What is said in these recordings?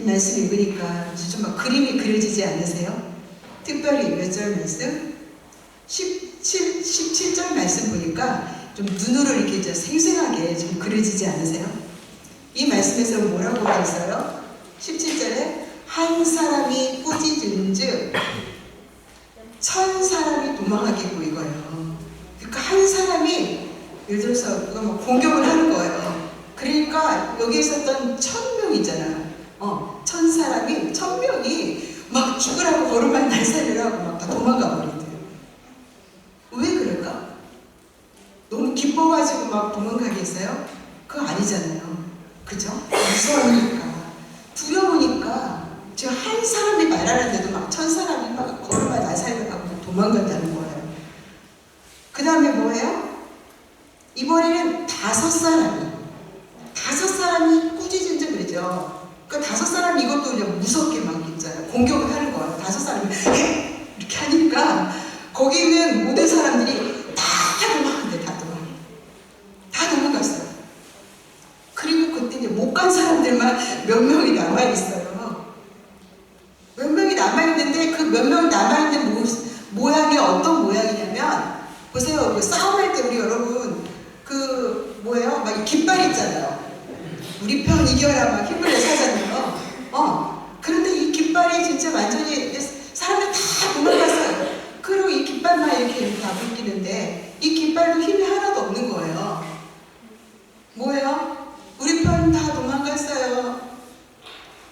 이 말씀 읽으니까 좀 막 그림이 그려지지 않으세요? 특별히 몇 절 말씀? 17절 말씀 보니까 좀 눈으로 이렇게 좀 생생하게 좀 그려지지 않으세요? 이 말씀에서 뭐라고 되어 있어요? 17절에 한 사람이 꾸짖은즉 1000사람이 도망하겠고 이거예요. 그러니까 한 사람이 예를 들어서 누가 막 공격을 하는 거예요. 그러니까 여기 있었던 1000명이잖아. 1000사람이 1000명이 막 죽으라고 걸음만 날살이라고 막 다 도망가 버린대요. 왜 그럴까? 너무 기뻐가지고 막 도망가겠어요? 그거 아니잖아요. 그죠? 무서우니까, 두려우니까 지금 한 사람이 말하는데도 막 1000사람이 막 걸음만 날살이라고 도망간다는 거예요. 그 다음에 뭐예요? 이번에는 5사람이 꾸짖은즉 그러죠. 그 5사람이 이것도 그냥 무섭게 막 있잖아요. 공격을 하는 거예요. 5사람이 이렇게 하니까 거기 있는 모든 사람들이 다 도망간대. 다 도망갔어요. 그리고 그때 이제 못 간 사람들만 몇 명이 남아있어요. 몇 명이 남아있는데 그 몇 명이 남아있는 모양이 어떤 모양이냐면 보세요. 그 싸움할 때 우리 여러분 그 뭐예요? 막 깃발 있잖아요. 우리 편 이겨라 막 힘을 내서 하잖아요. 그런데 이 깃발이 진짜 완전히 사람들 다 도망갔어요. 그리고 이 깃발만 이렇게 다 묶이는데 이 깃발도 힘이 하나도 없는 거예요. 뭐예요? 우리 편 다 도망갔어요.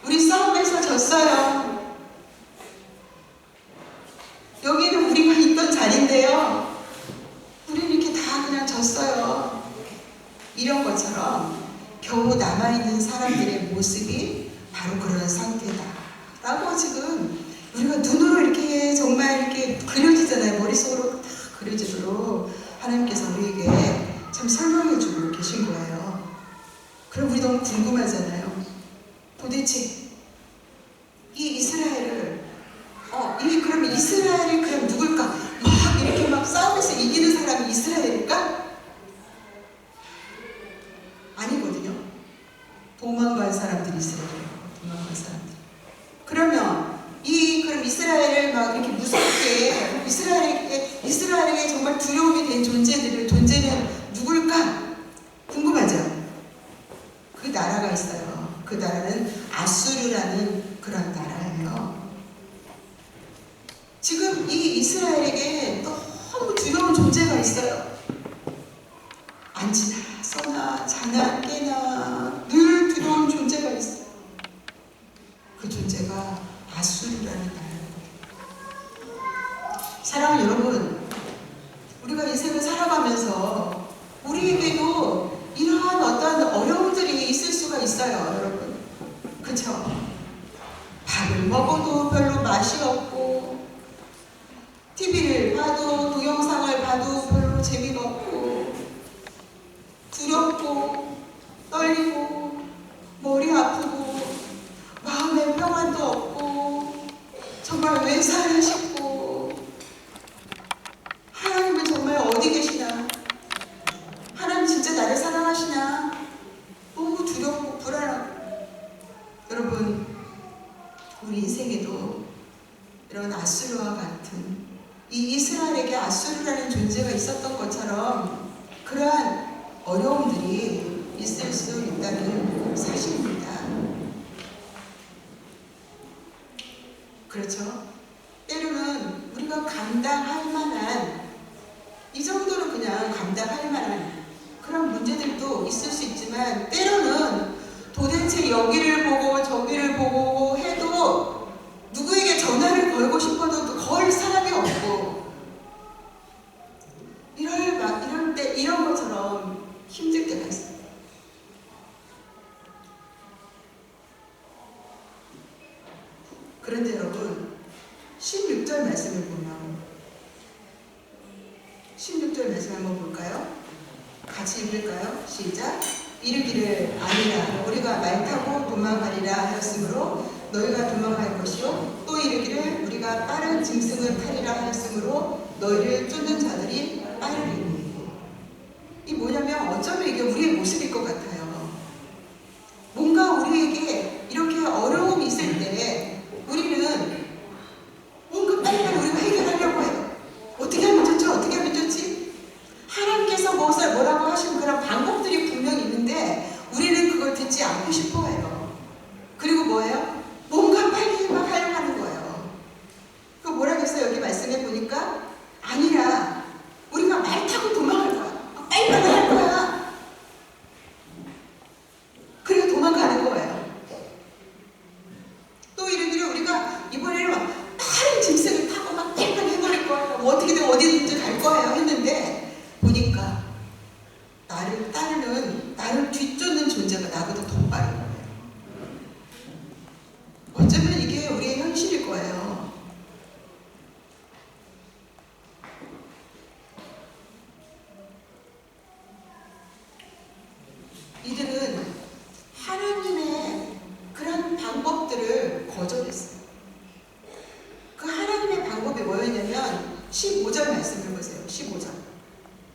우리 싸움에서 졌어요. 여기는 우리가 있던 자리인데요. 우리는 이렇게 다 그냥 졌어요. 이런 것처럼 겨우 남아있는 사람들의 모습이 바로 그런 상태다 라고 지금 우리가 눈으로 이렇게 정말 이렇게 그려지잖아요. 머릿속으로 다 그려지도록 하나님께서 우리에게 참 설명해 주고 계신 거예요. 그럼 우리 너무 궁금하잖아요. 도대체 이 이스라엘을 그러면 이스라엘이 그럼 누굴까? 막 이렇게 막 싸움에서 이기는 사람이 이스라엘일까? 아니거든요. 도망간 사람들이 이스라엘이에요. 도망간 사람들. 그러면 그럼 이스라엘을 막 이렇게 무섭게 이스라엘에게 정말 두려움이 된 존재는 누굴까? 궁금하죠? 그 나라가 있어요. 그 나라는 아수르라는 그런 나라예요. 지금 이 이스라엘에게 너무 두려운 존재가 있어요. 앉으나 서나 자나 깨나 늘 두려운 존재가 있어요. 그 존재가 아수르라는 나라예요. 사랑하는 여러분, 우리가 인생을 살아가면서 우리에게도 이러한 어떤 어려움들이 있을 수가 있어요. 여러분, 그쵸? 밥을 먹어도 별로 맛이 없고 TV를 봐도 동영상을 봐도 별로 재미가 없고 두렵고 떨리고 머리 아프고 마음에 평안도 없고 정말 왜 살아 싶고 하나님은 정말 어디 계시나? 하나님 진짜 나를 사랑하시나? 너무 두렵고 불안하고 여러분 우리 인생에도 이런 아수르와 같은 이 이스라엘에게 아수르라는 존재가 있었던 것처럼 그러한 어려움들이 있을 수 있다는 사실입니다. 그렇죠? 때로는 우리가 감당할 만한 이 정도는 그냥 감당할 만한 그런 문제들도 있을 수 있지만 때로는 도대체 여기를 보고 저기를 보고 해도 누구에게 전화를 걸고 싶어도 걸 사람이 없고 이럴 때 이런 것처럼 힘들 때가 있어요. 그런데 여러분 16절 말씀을 보면 16절 말씀 한번 볼까요? 같이 읽을까요? 시작! 이르기를 아니라 우리가 말 타고 도망가리라 하였으므로 너희가 도망갈 것이요 또 이르기를 우리가 빠른 짐승을 타리라 하였으므로 너희를 쫓는 자들이 빠르리니. 이 뭐냐면 어쩌면 이게 우리의 모습일 것 같아요. 뭔가 우리에게 이렇게 어려움이 거절했어요. 그 하나님의 방법이 뭐였냐면 15절 말씀을 보세요. 15절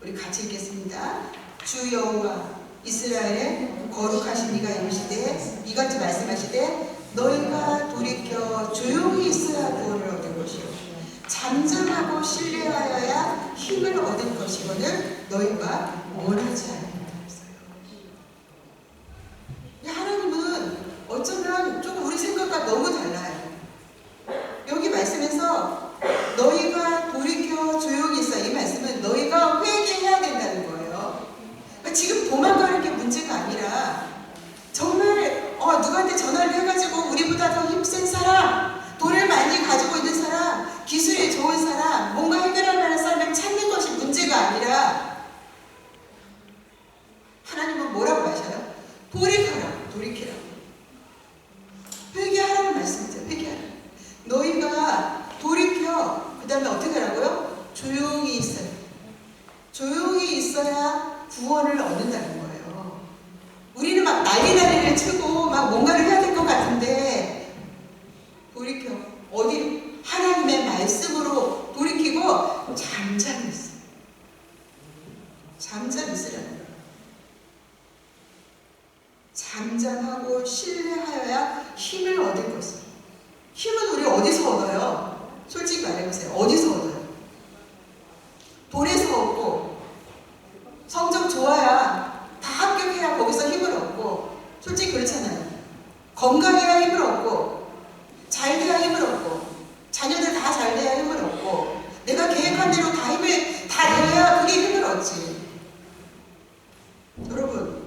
우리 같이 읽겠습니다. 주 여호와 이스라엘의 거룩하신 이가 이르시되 이같이 말씀하시되 너희가 돌이켜 조용히 있어야 구원을 얻을 것이요 잠잠하고 신뢰하여야 힘을 얻을 것이거늘 너희가 원하지 않는다 했어요. 하나님은 어쩌면 조금 우리 생각과 너무 달라요. 여기 말씀에서 너희가 돌이켜 조용히 있어 이 말씀은 너희가 회개해야 된다는 거예요. 그러니까 지금 도망가는 게 문제가 아니라 정말 누구한테 전화를 해가지고 우리보다 더 힘센 사람, 돈을 많이 가지고 있는 사람, 기술이 좋은 사람, 뭔가 해결할 만한 사람을 찾는 것이 문제가 아니라 하나님은 뭐라고 하셔요? 돌이켜라, 돌이키라. 회개하라는 말씀이죠. 회개하라. 너희가 돌이켜 그 다음에 어떻게 하라고요? 조용히 있어요. 조용히 있어야 구원을 얻는다는 거예요. 우리는 막 난리를 치고 막 뭔가를 해야 될 것 같은데 돌이켜. 어디로? 하나님의 말씀으로 돌이키고 잠잠히 있어요. 잠잠히 있으라는 거예요. 잠잠하고 신뢰하여야 힘을 얻을 것이에요. 힘은 우리 어디서 얻어요? 솔직히 말해보세요. 어디서 얻어요? 돈에서 얻고 성적 좋아야 다 합격해야 거기서 힘을 얻고 솔직히 그렇잖아요. 건강해야 힘을 얻고 잘 돼야 힘을 얻고 자녀들 다 잘 돼야 힘을 얻고 내가 계획한 대로 다 힘을 다 내야 그게 힘을 얻지. 여러분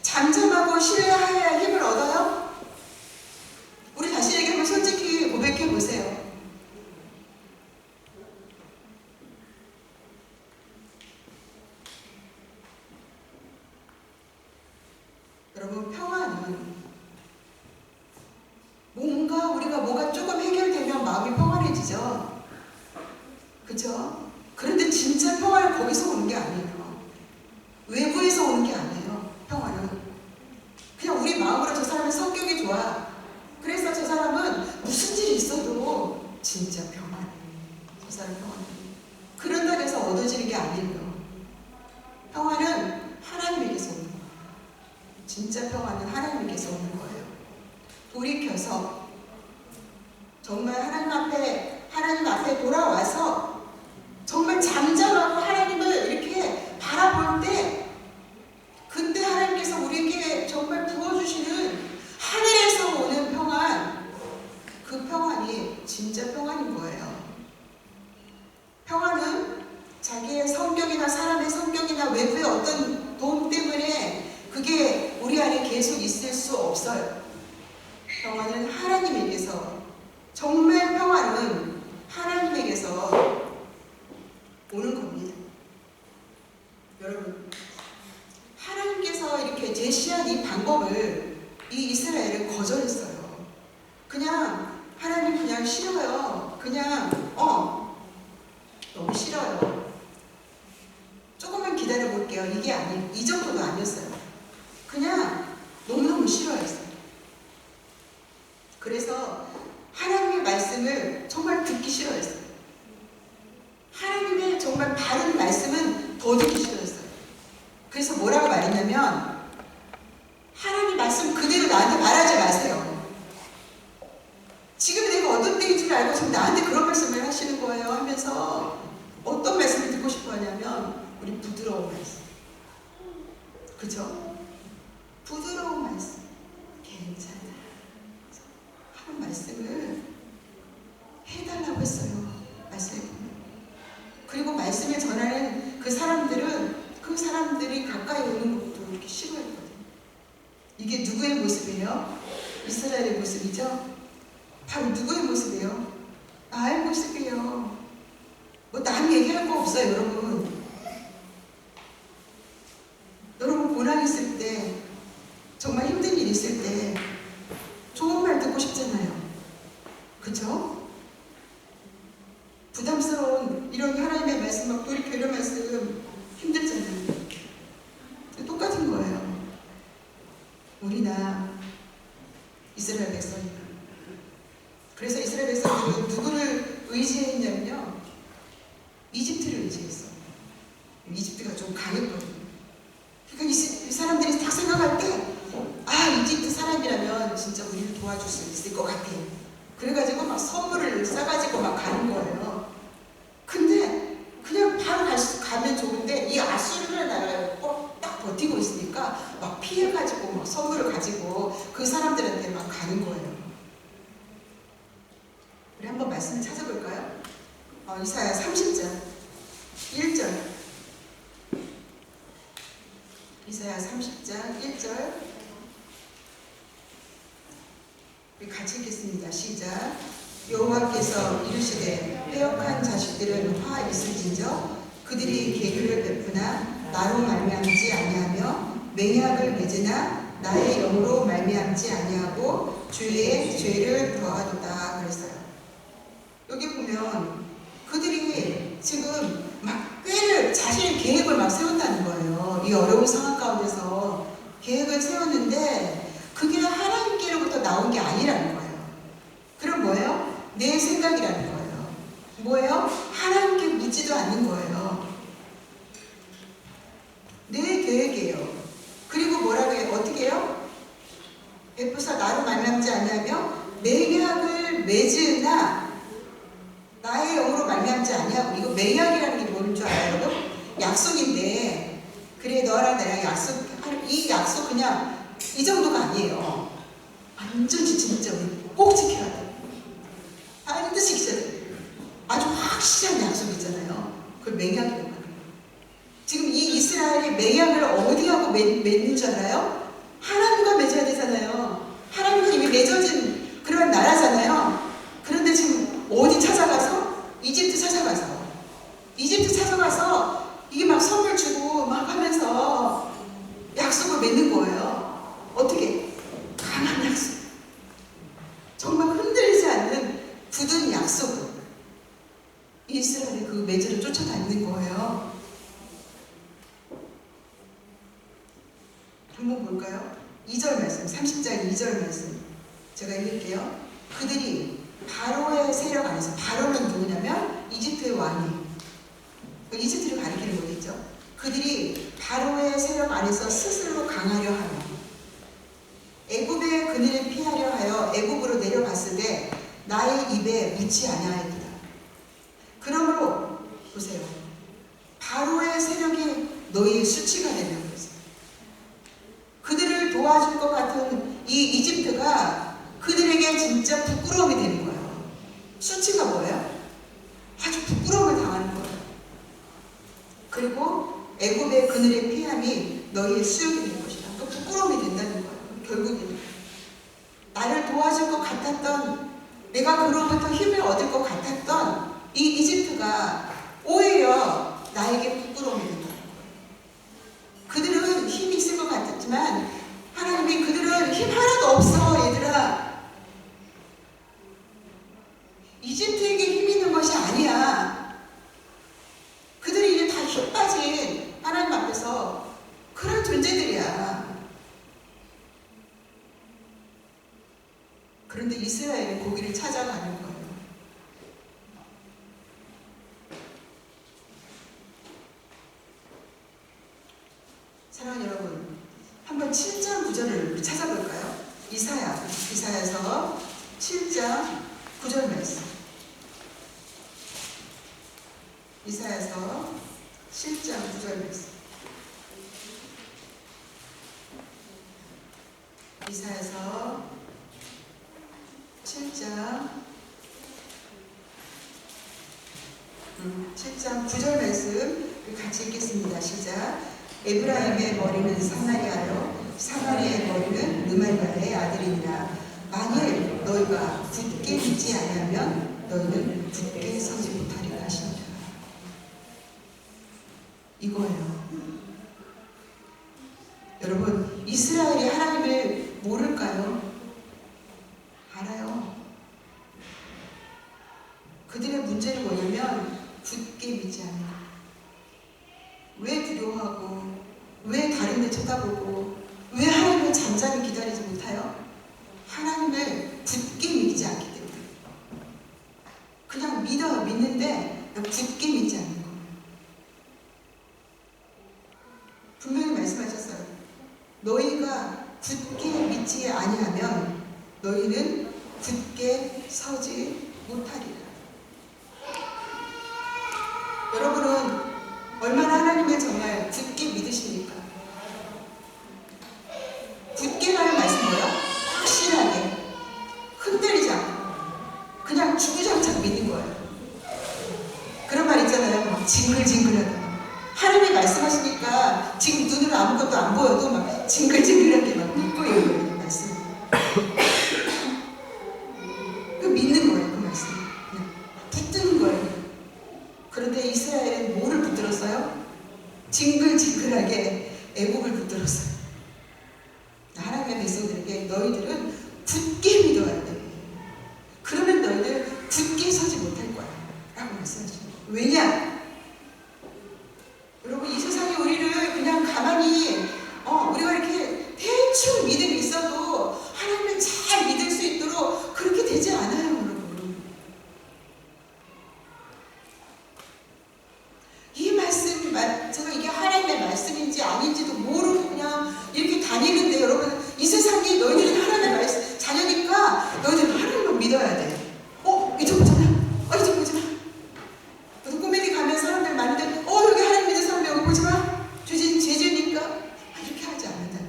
잠잠하고 신뢰하여야 힘을 얻어요? 우리 자신에게 한번 솔직히 고백해 보세요. 여러분 평안은 우리가 뭔가 조금 해결되면 마음이 평안해지죠. 그죠? 그런데 진짜 평안은 거기서 오는 게 아니에요. 외부에서 오는 게 아니에요. 평안은 그냥 우리 마음으로 저 사람의 성격이 좋아. 그래서 저 사람은 무슨 일이 있어도 진짜 평안해. 저 사람 평안해. 그런다고 해서 얻어지는 게 아니에요. 평안은 하나님에게서 오는 거예요. 진짜 평안은 하나님에게서 오는 거예요. 돌이켜서 정말 하나님 앞에 돌아와서 정말 잠잠하고 하나님을 이렇게 바라볼 때 그때 하나님께서 우리에게 정말 부어주시는 하늘에서 오는 평안, 그 평안이 진짜 평안인 거예요. 평안은 자기의 성격이나 사람의 성격이나 외부의 어떤 도움 때문에 그게 우리 안에 계속 있을 수 없어요. 평안은 하나님에게서, 정말 평안은 하나님에게서 오는 겁니다. 여러분, 하나님께서 이렇게 제시한 이 방법을 이 이스라엘은 거절했어요. 그냥 하나님 그냥 싫어요. 그냥 너무 싫어요. 조금만 기다려 볼게요. 이게 아니에요. 이 정도도 아니었어요. 그냥 너무너무 싫어했어요. 그래서 하나님의 말씀을 정말 듣기 싫어했어요. 하나님의 정말 바른 말씀은 더 듣기 싫어했어요. 그래서 뭐라고 말했냐면 하나님 말씀 그대로 나한테 말하지 마세요. 지금 내가 어떤 때인 줄 알고 지금 나한테 그런 말씀을 하시는 거예요 하면서 어떤 말씀을 듣고 싶어 하냐면 우리 부드러운 말씀. 그죠? 부드러운 말씀. 괜찮아. 하는 말씀을 해달라고 했어요. 말씀을 보면. 그리고 말씀을 전하는 그 사람들이 가까이 오는 것도 이렇게 싫어했거든요. 이게 누구의 모습이에요? 이스라엘의 모습이죠? 바로 누구의 모습이에요? 나의 모습이에요. 뭐 남 얘기할 거 없어요, 여러분. 여러분 고난 있을 때, 정말 힘든 일 있을 때 좋은 말 듣고 싶잖아요. 그쵸? 부담스러운 이런 하나님의 말씀, 막 돌이켜 이런 말씀 힘들잖아요. 똑같은 거예요. 우리나 이스라엘 백성이나 그래서 이스라엘 백성들은 누구를 의지했냐면요, 이집트를 의지했어. 이집트가 좀 강했거든요. 그러니까 이 사람들이 딱 생각할 때, 아, 이집트 사람이라면 진짜 우리를 도와줄 수 있을 것 같아. 그래가지고 막 선물을 싸가지고 막 가는 거예요. 근데 그냥 바로 가면 좋은데 이 아수르라는 나라가 꼭 딱 버티고 있으니까 막 피해가지고 막 선물을 가지고 그 사람들한테 막 가는 거예요. 우리 한번 말씀을 찾아볼까요? 이사야 30장 1절. 이사야 30장 1절. 우리 같이 읽겠습니다. 시작. 여호와께서 이르시되 패역한 자식들은 화 있을진저 그들이 계율을 베푸나 나로 말미암지 아니하며 맹약을 맺으나 나의 영으로 말미암지 아니하고 주의 죄를 더하도다 그랬어요. 여기 보면 그들이 지금 막 꾀를, 자신의 계획을 막 세운다는 거예요. 이 어려운 상황 가운데서 계획을 세웠는데 그게 하나님께로부터 나온 게 아니라는 거예요. 그럼 뭐예요? 내 생각이라는 거예요. 뭐예요? 하나님께 묻지도 않는 거예요. 내 계획이에요. 그리고 뭐라고 해요? 어떻게 해요? 베푸사 나로 말미암지 아니하며 맹약을 맺으나 나의 영으로 말미암지 아니하고. 이거 맹약이라는 게 뭔 줄 알아요, 여러분? 약속인데, 그래 너랑 나랑 약속, 이 약속 그냥 이 정도가 아니에요. 완전 진짜 우리 꼭 지켜야 돼. 반드시 지켜야 돼. 아주 확실한 약속 있잖아요. 그걸 맹약이라고 하는 거예요. 지금 이 이스라엘이 맹약을 어디하고 맺는 줄 알아요? 하나님과 맺어야 되잖아요. 하나님과 이미 맺어진 그런 나라잖아요. 그런데 지금 어디 찾아가서? 이집트 찾아가서 이게 막 선물 주고 막 하면서 약속을 맺는 거예요. 어떻게? 강한 약속. 정말 흔들리지 않는 굳은 약속을 이스라엘이 그 매제를 쫓아다니는 거예요. 한번 볼까요? 2절 말씀, 30장 2절 말씀 제가 읽을게요. 그들이 바로의 세력 안에서, 바로는 누구냐면 이집트의 왕이, 이집트를 가리키는 거겠죠. 그들이 바로의 세력 안에서 스스로 강하려 하며 애굽의 그늘을 피하려 하여 애굽으로 내려갔을 때 나의 입에 묻지 아니하였다. 그러므로 보세요. 바로의 세력이 너희의 수치가 되는 거죠. 그들을 도와줄 것 같은 이 이집트가 그들에게 진짜 부끄러움이 되는 거예요. 수치가 뭐예요? 아주 부끄러움을 당하는 거예요. 그리고 애굽의 그늘의 피함이 너희의 수욕이 되는 것이다. 또 부끄러움이 된다는 거예요. 결국에는 나를 도와줄 것 같았던, 내가 그로부터 힘을 얻을 것 같았던 이 이집트가 오히려 나에게 부끄러움이 된다는 거예요. 그들은 힘이 있을 것 같았지만 하나님이 그들은 힘 하나도 없어. 얘들아, 이집트에게 힘이 있는 것이 아니야. 그들이 이제 다 힘 빠진 하나님 앞에서 그런 존재들이야. 그런데 이스라엘은 거기를 찾아가는 거예요. 사랑하는 여러분, 한번 7장 9절을 우리 찾아볼까요? 이사야서 7장 9절 말씀. 이사야서 7장 9절 말씀. 이사야서 7장 9절 말씀 같이 읽겠습니다. 시작. 에브라임의 머리는 사마리아요 사마리아의 머리는 르말가의 아들이니라. 만일 너희가 굳게 믿지 아니하면 너희는 굳게 서지 못하리라 하십니다. 이거예요. 여러분, 이스라엘이 하나님을 모를까요? 알아요. 그들의 문제는 뭐냐면 굳게 믿지 않는 거예요. 왜 두려워하고, 왜 다른 데 쳐다보고, 왜 하나님을 잠잠히 기다리지 못하여? 하나님을 굳게 믿지 않기 때문에. 굳게 믿지 않는 거예요. 분명히 말씀하셨어요. 너희가 굳게 믿지 아니하면 너희는 굳게 서지 못하리라. 여러분은 얼마나 하나님을 정말 굳게 믿으십니까? 굳게라는 말씀 뭐예요? 확실하게, 흔들리지 않고 그냥 주구장창 믿는 거예요. 그런 말 있잖아요. 막 징글징글하다. 하나님이 말씀하시니까 지금 눈으로 아무것도 안 보여도 막 징글징글하게 막 믿고 있는 말씀. 그 믿는 거예요. 그 말씀. 그냥 붙드는 거예요. 그런데 이스라엘은 뭐를 붙들었어요? 징글징글하게 애국을 붙들었어요. 하나님의 백성들에게 너희들은 굳게 믿어야 돼. 그러면 너희들 굳게 서지 못할 거야. 라고 말씀하십니다. 왜냐? 여러분, 이 세상에 우리를 그냥 가만히 우리가 이렇게 대충 믿음이 있어도 하나님을 잘 믿을 수 있도록 그렇게 되지 않아요, 여러분. 이 말씀, 제가 이게 하나님의 말씀인지 아닌지도 모르고 그냥 이렇게 다니는데, 여러분, 이 세상에 너희들은 하나님의 말씀 자녀니까 너희들은 하나님을 믿어야 돼. 이제 보잖아. 이제 보지 마. 무슨 코미디 가면 사람들 많은데 여기 하나님 믿는 사람이 여기 보지 마. 죄지니까 이렇게 하지 않는다.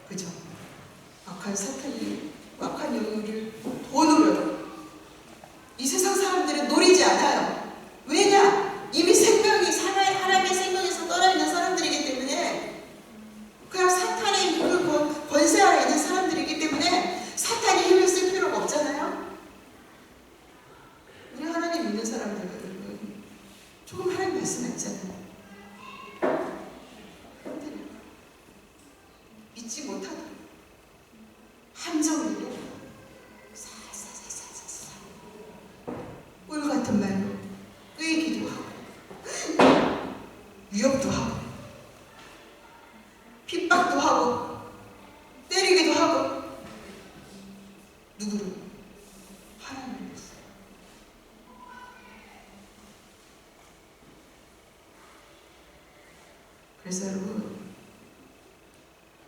그죠? 악한 사탄이 악한 영혼을 더 노려요. 이 세상 사람들은 노리지 않아요. 왜냐? 이미 생명이 하나님의 생명에서 떠나있는 사람들이기 때문에, 그냥 사탄의 힘을 권세 아래 있는 사람들이기 때문에 사탄이 힘을 쓸 필요가 없잖아요. 우리 하나님 믿는 사람들은 조금 하나님 말씀 있잖아요. 믿지 못하다. 함정으로 살살살살살살 울 같은 말로 끄이기도 하고 위협도 하고 핍박도 하고 때리기도 하고. 누구를? 하나님을 믿었어요. 그래서 여러분,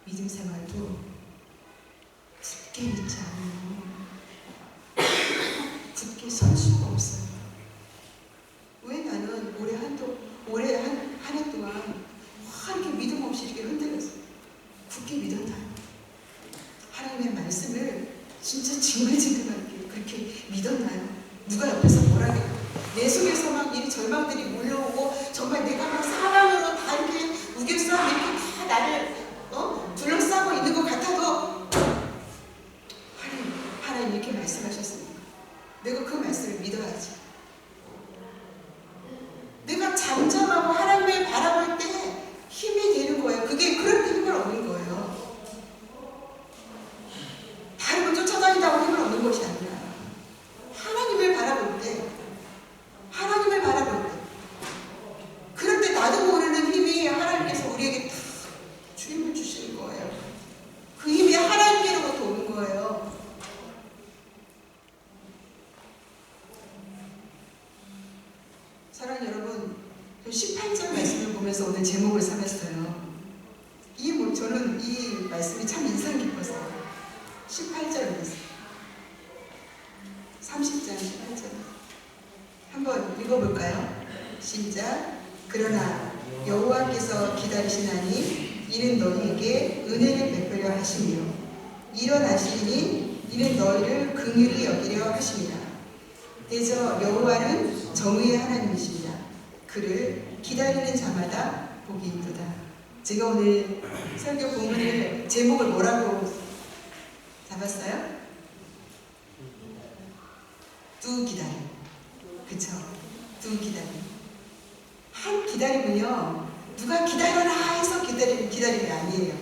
믿음 생활도 굳게 믿지 않으면 굳게 설 수가 없어요. 왜 나는 올해 한 해 동안 이렇게 믿음 없이 이렇게 흔들렸어요. 굳게 믿었나요? 하나님의 말씀을 진짜 징글징글하게 그렇게 믿었나요? 누가 옆에서 뭐라 해요? 내 속에서 막 이 절망들이 몰려오고 정말 내가 막 사방으로 다 이렇게 우겨싸고 이렇게 다 나를 둘러싸고 있는 것 같아도 하나님 이렇게 말씀하셨으니까 내가 그 말씀을 믿어야지. 내가 잠잠하고 하나님을 바라볼 때 힘이 되는 거예요. 그럴 때 힘을 얻는 거예요. 다른 걸 쫓아다닌다고 힘을 얻는 것이 아니라 하나님을 바라볼 때, 그럴 때 나도 모르는 힘이 하나님께서 우리에게 다 주임을 주시는 거예요. 그 힘이 하나님께로부터 오는 거예요. 사랑하는 여러분, 18절 말씀을 보면서 오늘 제목을 삼았어요. 저는 이 말씀이 참 인상 깊었어요. 18절 말씀. 30장 18절. 한번 읽어볼까요? 시작. 그러나 여호와께서 기다리시나니 이는 너희에게 은혜를 베풀려 하시며 일어나시니 이는 너희를 긍휼히 여기려 하심이라. 대저 여호와는 정의의 하나님이십니다. 그를 기다리는 자마다 복이 있도다. 제가 오늘 설교 본문을 제목을 뭐라고 잡았어요? 두 기다림. 그쵸? 두 기다림. 한 기다림은요, 누가 기다려라 해서 기다림이 아니에요.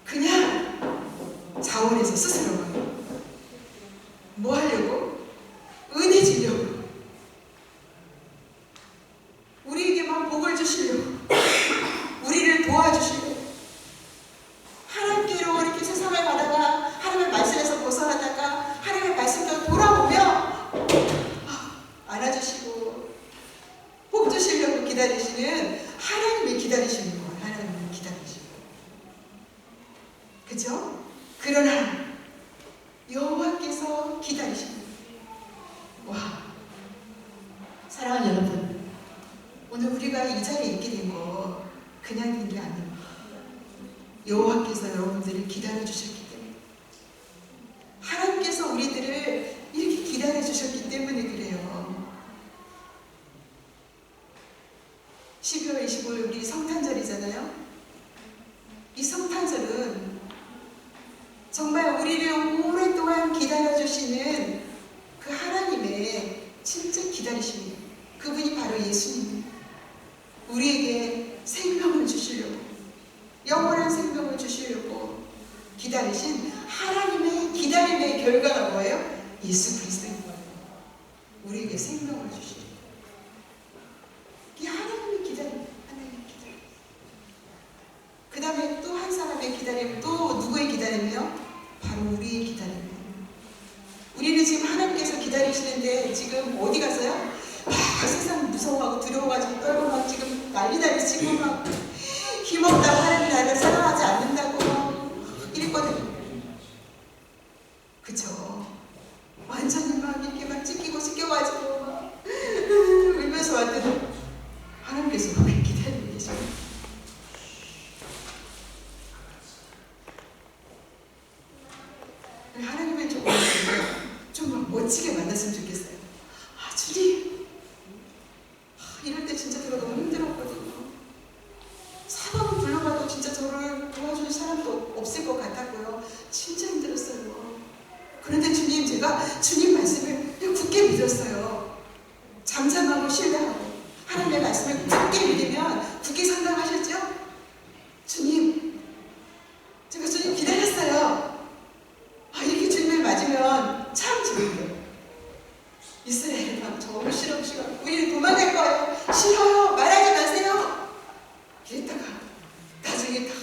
그냥 자원해서 스스로가 뭐 하려고? 은혜 주려고. 우리에게만 복을 주시려고. 우리를 도와주시려고. 하나님께로 이렇게 세상을 가다가 하나님의 말씀에서 벗어나다가 하나님의 말씀대로 돌아오며 그죠? 그러나 여호와께서 기다리십니다. 와, 사랑하는 여러분, 오늘 우리가 이 자리에 있게 된 거 그냥 된 게 아니에요. 여호와께서 여러분들을 기다려 주셨기 때문에, 하나님께서 우리들을 이렇게 기다려 주셨기 때문에 그래요. 12월 25일 우리 성탄절이잖아요. 이 성탄절은 정말 우리를 오랫동안 기다려주시는 그 하나님의 진짜 기다리십니다. 그분이 바로 예수님. 우리에게 생명을 주시려고, 영원한 생명을 주시려고 기다리신 하나님의 기다림의 결과가 뭐예요? 예수 그리스도인 거예요. 우리에게 생명을 주시려고. 이 하나님의 기다림, 하나님의 기다림. 그 다음에 또 한 사람의 기다림, 또 누구의 기다림이요? 바로 우리의 기다림이에요. 우리는 지금 하나님께서 기다리시는데 지금 어디 가서요? 세상 무서워하고 두려워가지고 떨고 막 지금 난리나리 치고 막 힘없다고, 하나님 나를 사랑하지 않는다고 이랬거든요. 그쵸? 완전히 막 이렇게 막 찢기고 막 울면서 왔더니 하나님께서 거기 기다리고 계셔. 하나님을 좀 멋지게 만났으면 좋겠어요. 아, 주님, 이럴 때 진짜 제가 너무 힘들었거든요. 사방을 불러봐도 진짜 저를 도와줄 사람도 없을 것 같았고요. 진짜 힘들었어요. 그런데 주님, 제가 주님 말씀을 굳게 믿었어요. 잠잠하고 신뢰하고 하나님의 말씀을 굳게 믿으면 굳게 상담하셨죠? 주님, 제가 주님 기다렸어요. 이렇게 주님을 맞으면 참 좋은데, 이스라엘 막 정말 싫어. 우리는 도망갈 거예요. 싫어요. 말하지 마세요. 이랬다가 나중에 다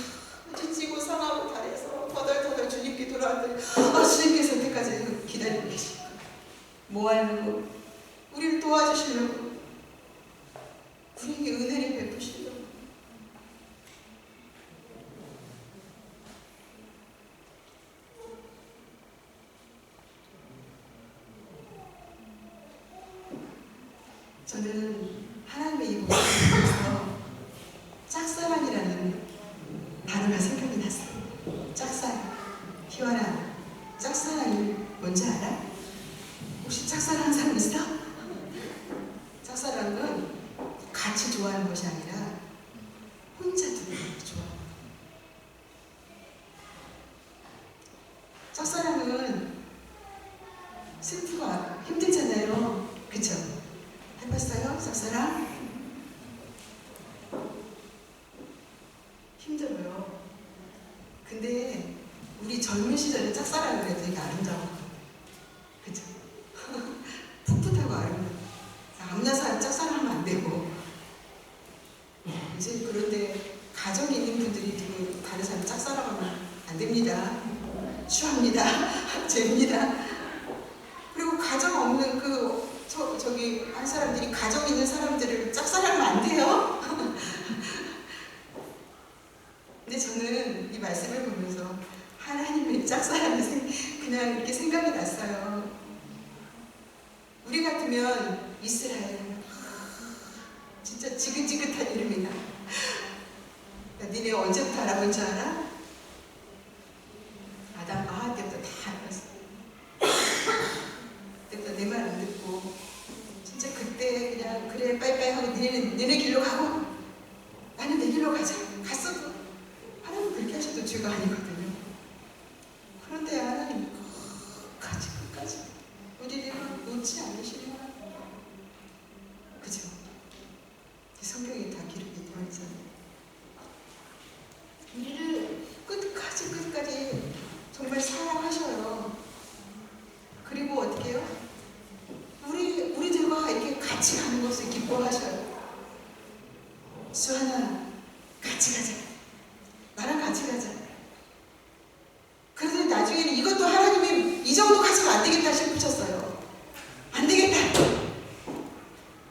지치고 상하고 달해서 더덜더덜 주님께 돌아왔더니 주님께서 그때까지 기다리고 계시고, 뭐 하려고? 우리를 도와주시려고, 우리에게 은혜를 베푸시려고. 저는 하나님의 이 모습을 보면서 짝사랑이라는 단어가 생각이 났어요. 짝사랑. 희원아, 짝사랑이 뭔지 알아? 혹시 짝사랑하는 사람 있어? 짝사랑은 같이 좋아하는 것이 아니라 혼자 두는 걸 좋아해요. 짝사랑은 슬프고 힘들잖아요. 그쵸? 해봤어요? 짝사랑? 힘들어요. 근데 우리 젊은 시절에 짝사랑을 해도 되게 아름다워. 그쵸? 풋풋하고 아름다워. 아무나 사람 짝사랑하면 안 되고. 이제 그런데 가정이 있는 분들이 다른 사람 짝사랑하면 안 됩니다. 추합니다. 죄입니다. 그리고 가정 없는 저기 한 사람들이 가정 있는 사람들을 짝사랑하면 안 돼요. 근데 저는 이 말씀을 보면서 하나님의 짝사랑이 그냥 이렇게 생각이 났어요. 우리 같으면 이스라엘, 진짜 지긋지긋한 이름이다. 니네 언제부터 알아본 줄 알아? 아담 아하 때부터 다 알았어. 그때부터 내 말 안 듣고 진짜 그때 그냥 그래 빠이빠이 하고 니네 길로 가고 나는 내 길로 가자. 갔어도 하나님 그렇게 하셔도 죄가 아니거든요. 그런데 하나님 끝까지 우리를 놓지 않으시는 거야. 그죠? 성경에 다 기록이 되어 있잖아요. 우리를 끝까지 정말 사랑하셔요. 그리고 어떻게 해요? 우리들과 이렇게 같이 가는 것을 기뻐하셔요. 수아나, 같이 가자. 나랑 같이 가자. 그래서 나중에는 이것도 하나님이 이 정도 가지고 안 되겠다 싶으셨어요. 안 되겠다.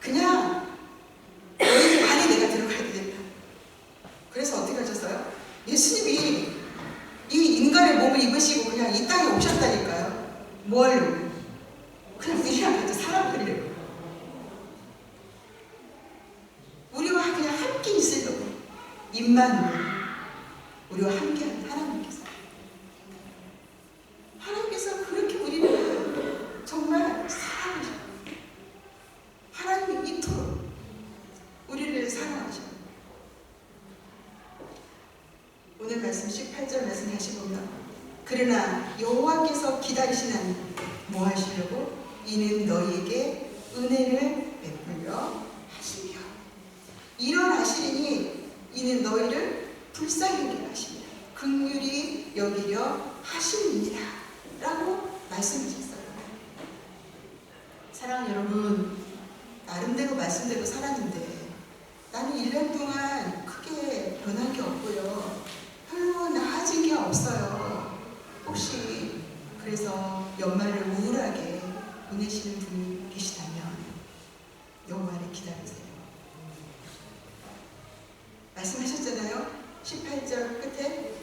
그냥 너희들 안에 내가 들어가야 되겠다. 그래서 어떻게 하셨어요? 예수님이 이 인간 입으시고 그냥 이 땅에 오셨다니까요. 뭐 하려고? 그냥 우리랑 같이 살아보려고. 우리와 그냥 함께 있으려고. 임마누엘, 우리와 함께한 하나님께서. 하나님께서 그렇게 우리를 정말 사랑하셔요. 하나님이 이토록 우리를 사랑하셔요. 오늘 말씀 18절 말씀 다시 보면, 그러나 여호와께서 기다리시나니 뭐 하시려고? 이는 너희에게 은혜를 베풀려 하시며, 일어나시리니 이는 너희를 불쌍히 여기려 하시며 긍휼히 여기려 하심이니라 라고 말씀하셨어요. 사랑하는 여러분, 나름대로 말씀대로 살았는데 나는 1년 동안 크게 변한 게 없고요, 별로 나아진 게 없어요. 혹시 그래서 연말을 우울하게 보내시는 분이 계시다면 여호와를 기다리세요. 말씀하셨잖아요. 18절 끝에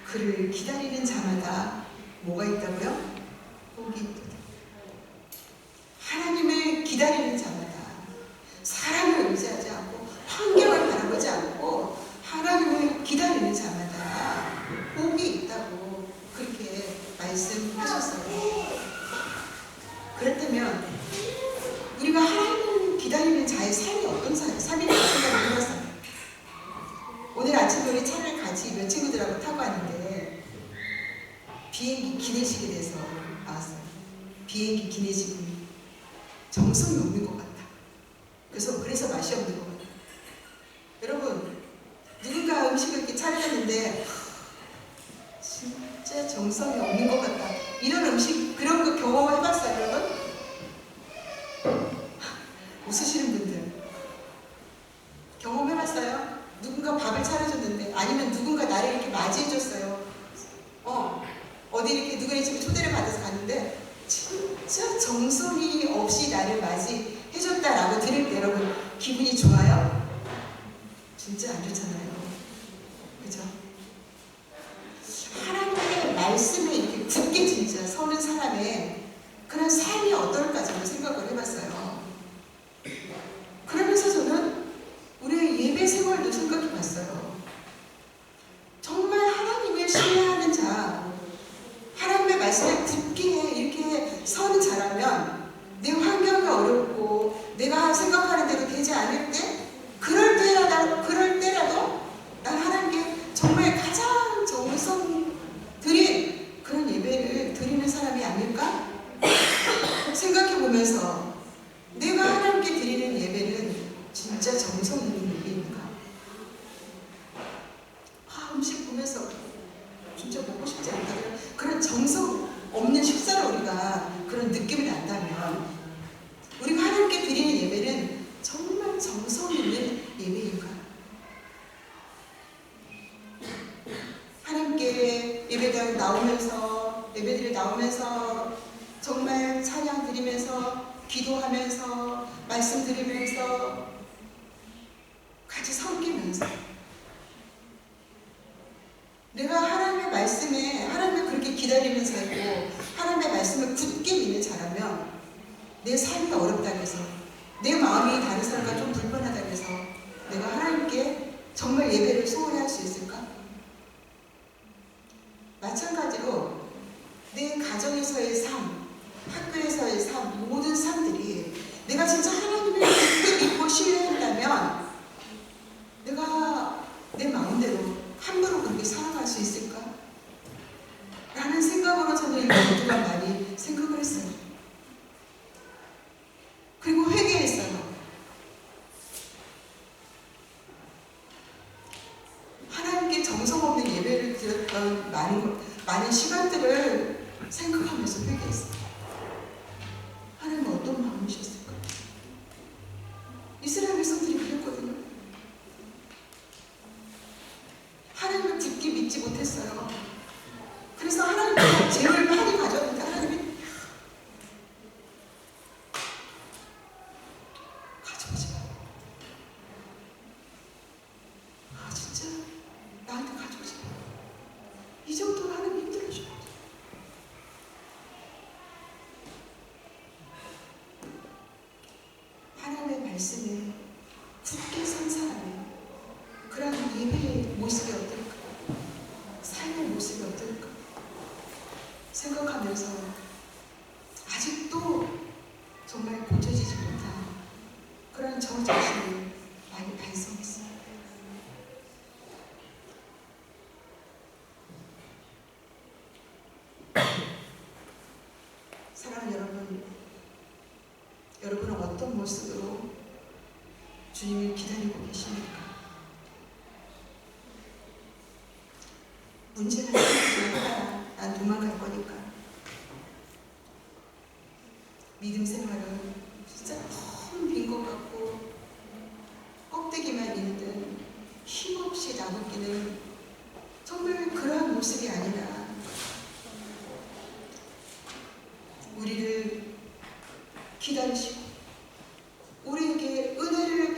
그를 기다리는 자마다 뭐가 있다고요? 복이 있도다. 하나님을 기다리는 자마다, 사람을 의지하지 않고 환경을 바라보지 않고 하나님을 기다리는 자마다 복이 있다고 그렇게 말씀하셨어요. 그렇다면 우리가 하나님을 기다리는 자의 삶이 어떤 삶일까 생각을 해봤어요. 오늘 아침에 우리 차를 같이 몇 친구들하고 타고 왔는데 비행기 기내식에 대해서 나왔어요. 비행기 기내식은 정성이 없는 것 같다. 그래서 맛이 없는 것 같다. 여러분, 누군가 음식을 이렇게 차렸는데 진짜 정성이 없는 것 같다, 이런 음식, 그런 거 경험해봤어요, 여러분? 웃으시는 분들 경험해봤어요? 누군가 밥을 차려줬는데, 아니면 누군가 나를 이렇게 맞이해줬어요. 어디 이렇게 누구네 집에 초대를 받아서 갔는데 진짜 정성이 없이 나를 맞이해줬다라고 들을 때 여러분 기분이 좋아요? 진짜 안 좋잖아요. 그죠? 하나님의 말씀에 이렇게 굳게 진짜 서는 사람의 그런 삶이 어떨까 저는 생각을 해봤어요. 그러면서 저는 우리의 예배 생활도 생각해 봤어요. 정말 하나님을 신뢰하는 자, 하나님의 말씀에 굳게 이렇게 서는 자라면 내 환경이 어렵고 내가 생각하는 대로 되지 않을 때, 그럴 때라도 난 하나님께 정말 가장 정성 들인 그런 예배를 드리는 사람이 아닐까 생각해 보면서, 내가 하나님께 드리는 예배는 진짜 정성 있는 예배인가? 음식 보면서 진짜 먹고 싶지 않다, 그런 정성 없는 식사를 우리가 그런 느낌이 난다면, 우리가 하나님께 드리는 예배는 정말 정성 있는 예배인가? 하나님께 예배당 나오면서, 예배드리러 나오면서 정말 찬양 드리면서, 기도하면서, 말씀 드리면서, 같이 섬기면서, 내가 하나님의 말씀에, 하나님을 그렇게 기다리는 자이고 하나님의 말씀을 굳게 믿는 자라면, 내 삶이 어렵다고 해서, 내 마음이 다른 사람과 좀 불편하다고 해서 내가 하나님께 정말 예배를 소홀히 할 수 있을까? 마찬가지로 내 가정에서의 삶, 학교에서의 삶, 모든 삶들이 내가 진짜 하나님을 굳게 믿고 신뢰한다면 내가 내 마음대로 함부로 그렇게 살아갈 수 있을까? 라는 생각으로 저는 이번 주간 많이 생각을 했어요. 그리고 회개했어요. 하나님께 정성 없는 예배를 드렸던 많은 시간들을 생각하면서 회개했어요. 하나님은 어떤 마음이셨을까? 이스라엘 백성들이 그랬거든요. 하나님을 굳게 믿지 못했어요. 그래서 하나님께 재물을 많이 가졌는데 하나님이 가져오지 마. 진짜 나한테 가져오지 마. 이 정도로 하나님 힘들어. 생각하면서 아직도 정말 고쳐지지 못한 그런 저 자신을 많이 반성했어요. 사랑하는 여러분, 여러분은 어떤 모습으로 주님을 기다리고 계십니까? 문제는 생기지 난 도망갈 거니까. 믿음 생활은 진짜 너무 빈 것 같고 껍데기만 있는 힘없이 나누기는 정말 그러한 모습이 아니라 우리를 기다리시고 우리에게 은혜를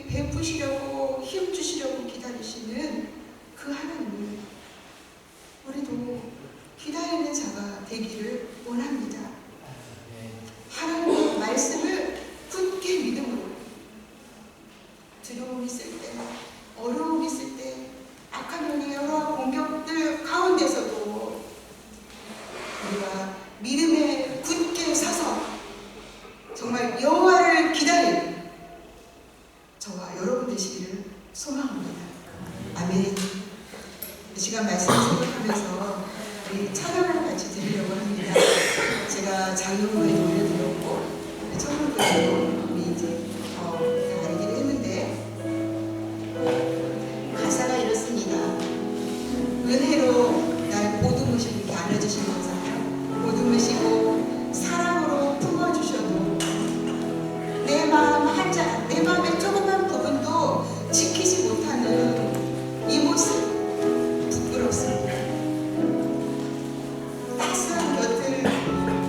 베푸시려고 힘주시려고 기다리시는 그 하나님을 우리도 기다리는 자가 되기를 원합니다. 하나님의 말씀을 굳게 믿음으로 두려움 있을 때, 어려움 있을 때, 악한 영의 여러 공격들 가운데서도 우리가 믿음에 굳게 서서 정말 여호와를 기다리는 저와 여러분 되시기를 소망합니다. 아멘. 이 시간 말씀 생각하면서 우리 찬양을 같이 드리려고 합니다. 제가 장로부에 노래 들었고 청년부에도 우리 이제 다 알기를 했는데 가사가 이렇습니다. 은혜로 날 보듬으시고 이렇게 안아주신 거잖아요. 보듬으시고 사랑으로 품어주셔도 내 마음 한자, 내 마음의 조그만 부분도 지키지 못하는 이 모습 부끄럽습니다. 따스한 곁을,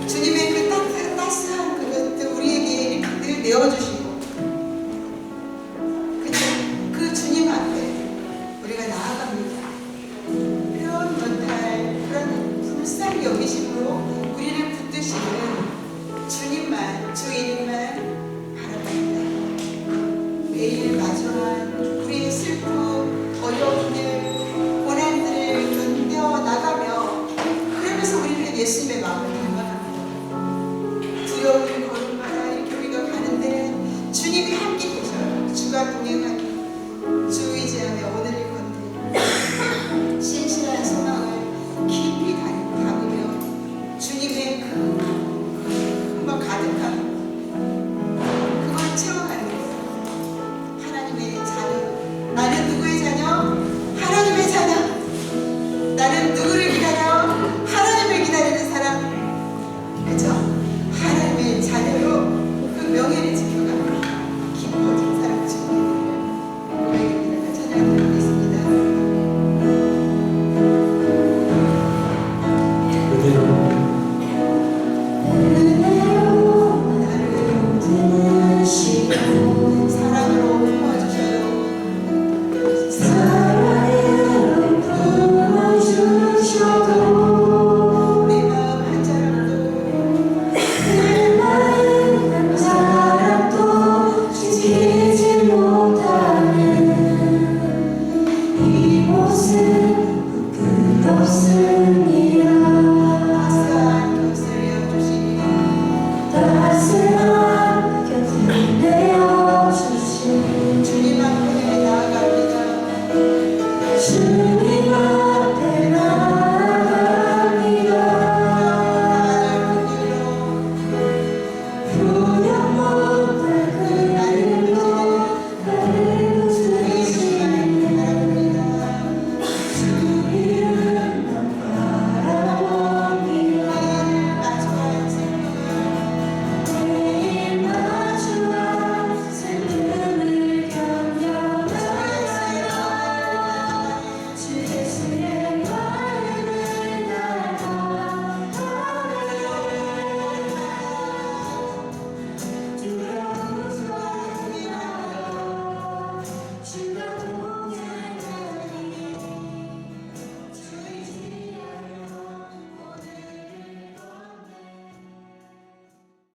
주님의 그 따스한 그 곁을 우리에게 늘 내어주시고 그 주님 앞에 우리가 나아갑니다. 그런 연탈, 그런 불쌍히 여기심으로 우리를 붙드시는 주님만, 주 이름만 바라봅니다. 매일 마주한 우리의 슬픔, 어려움들, 고난들을 견뎌나가며 그러면서 우리는 예수님의 마음을